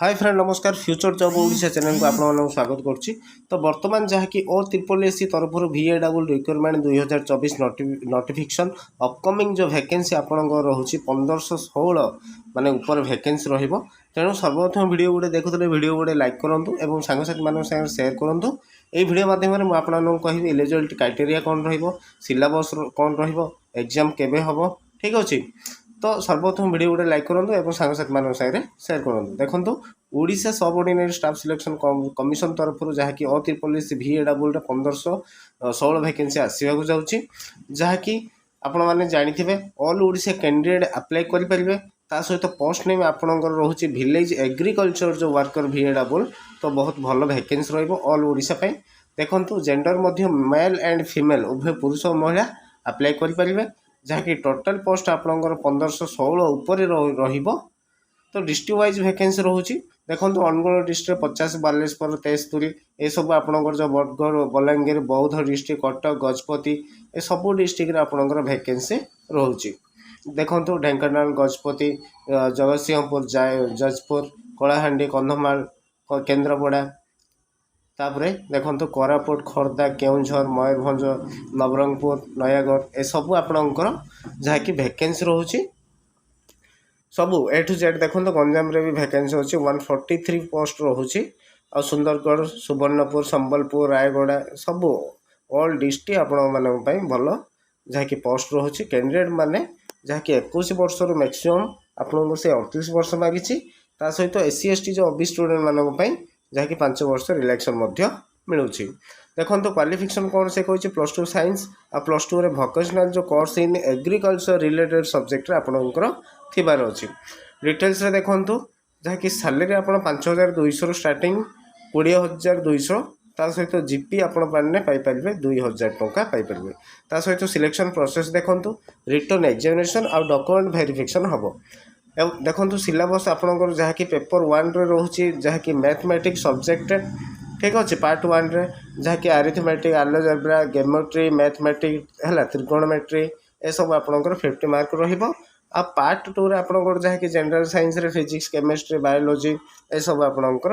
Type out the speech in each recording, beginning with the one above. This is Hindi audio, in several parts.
हाय फ्रेंड नमस्कार फ्यूचर जॉब ओडिशा चैनल को आपको स्वागत करुच्ची। तो बर्तमान जहाँकि OSSC तरफ VAW रिक्वायरमेंट 2024 नोटिफिकेशन अपकमिंग जो वैकेंसी आपंकर रोचे 1516 माने ऊपर वैकेंसी रहिबो। तेणु सर्वप्रथम वीडियो गोटे देखुले वीडियो गोटे लाइक करूँ और सांगसाथी मान शेयर करूँ। ये वीडियो माध्यम आपको कहि एलिजिबिलिटी क्राइटेरिया कौन रहिबो, सिलेबस कौन रहिबो, एग्जाम केबे हबो, ठीक अछि। तो सर्वप्रथम वीडियो गोटे लाइक करूँ और सांगसाथी मान शेयर करूँ। देखो ओडिशा सब ऑर्डिनरी स्टाफ सिलेक्शन कमिशन तरफ जहाँकि OSSC VAW 1516 वैकेंसी आसवाक जाऊँगी, जहाँकि आपण मैंने जाथे ऑल ओडिशा कैंडिडेट अप्लाई करेंगे। ता सहित पोस्ट नेम आपंकर रोचे विलेज एग्रीकल्चर जो वर्कर VAW। तो बहुत भल वैकेंसी रॉल ओडिशा पे। देखो जेंडर मेल एंड फीमेल उभय पुरुष और महिला अप्लाई करेंगे, जहाँकि टोटाल पोस्ट आपंकर 1516 उपर रहिबो। तो डिस्ट्रिक्ट वाइज वैकेंसी रोचे। देखो अनुगुण डिस्ट्रिक्ट 50, बालेश्वर 73 ये सब आपंकर जो बरगढ़, बलांगीर, बौद्ध डिस्ट्रिक्ट, कटक, गजपति ये सब डिस्ट्रिक्ट आपंकर वैकेंसी रोचे। देखो ढेंकानाल, गजपति, जगतसिंहपुर, जाजपुर, कलाहांडी, कंधमाल, केन्द्रापड़ा, तापरे देखो कोरापुट, खोर्धा, केउंझर, मयूरभंज, नवरंगपुर, नयागढ़ ये सब आपंकर जहाँकि वैकेंसी रोचे सबू A to Z। देखो गंजाम भी वैकेंसी अच्छी 143 पोस्ट रोचे। आ सुंदरगढ़, सुवर्णपुर, संबलपुर, रायगढ़ सबू ऑल डिस्ट्रिक्ट आपण भल जहाँकि पोस्ट रोचे। कैंडिडेट माने जहाँकि 21 वर्ष मैक्सिमम आपको से 38 वर्ष मागी सहित SC ST जो OBC स्टूडेंट मानी जहाँकि 5 वर्ष रिलैक्शन मिलूँ। देखो क्वालिफिकेशन कौन से कही +2 साइंस आ +2 रे वोकेशनल जो course in agriculture related subject आपंकर थिबार अच्छी। डिटेल्स रे देखो जहाँकि सैलरी आप 5200 स्टार्टिंग 20200 ता सहित जीपी आपने पाइपर 2000 टंका पाइपर। ता सहित सिलेक्शन प्रोसेस देखो रिटर्न एग्जामिनेशन आ डॉक्यूमेंट वेरिफिकेशन हम। देखो सिलेबस आपंकर जहाँकि पेपर 1 रे रोचे जहाँकि मैथमेटिक्स सब्जेक्ट, ठीक अच्छे। पार्ट 1 रे जहाँकि अरिथमेटिक, अलजेब्रा, ज्योमेट्री, मैथमेटिक्स है, त्रिकोणमेट्री ये सब आपंकर 50 मार्क रहिबो। आ पार्ट 2 रे आपंकर जहाँकि जनरल साइंस रे फिजिक्स, केमिस्ट्री, बायोलॉजी ये सब आपंकर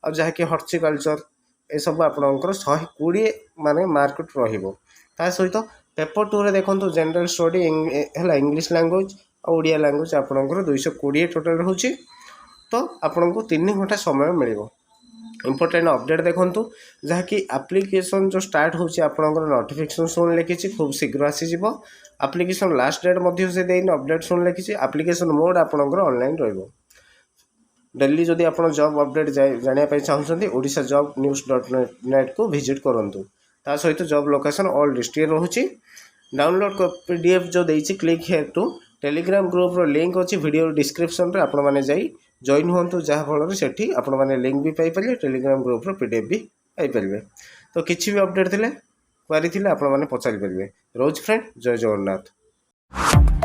आ जहाँकि हॉर्टिकल्चर ये सब आपंकर 120 माने मार्क रहिबो। ता सहित पेपर 2 रे देखो जनरल स्टडी है, इंग्लिश लैंग्वेज और ओडिया लैंग्वेज आपंकर 220 टोटल रोचे। तो आपको 3 घंटा समय मिलिबो। इंपोर्टेंट अपडेट देखो जहाँकि एप्लिकेशन जो स्टार्ट होची आपंकर नोटिफिकेशन सुन लिखी खूब शीघ्र आसीज। एप्लिकेशन लास्ट डेट से देन अपडेट सुन लिखी। एप्लिकेशन मोड आपंकर ऑनलाइन रहिबो। डेली जदि आप जॉब अपडेट जानापी चाहते ओडिशा जॉब न्यूज.net को विजिट करूँ। ता सहित जॉब लोकेशन ऑल डिस्ट्रिक्ट रोचे। डाउनलोड PDF जो देती click here to Telegram group link अच्छी वीडियो डिस्क्रिप्शन रे आपण मैंने जाई जॉइन हूँ, जहाँफल से आपण मैंने लिंक भी पाइपर टेलीग्राम ग्रुप PDF भी पाइपर। तो किसी भी अपडेट थे क्वारी थे आपण मैंने पचारि पारे। रोज फ्रेंड, जय जगन्नाथ।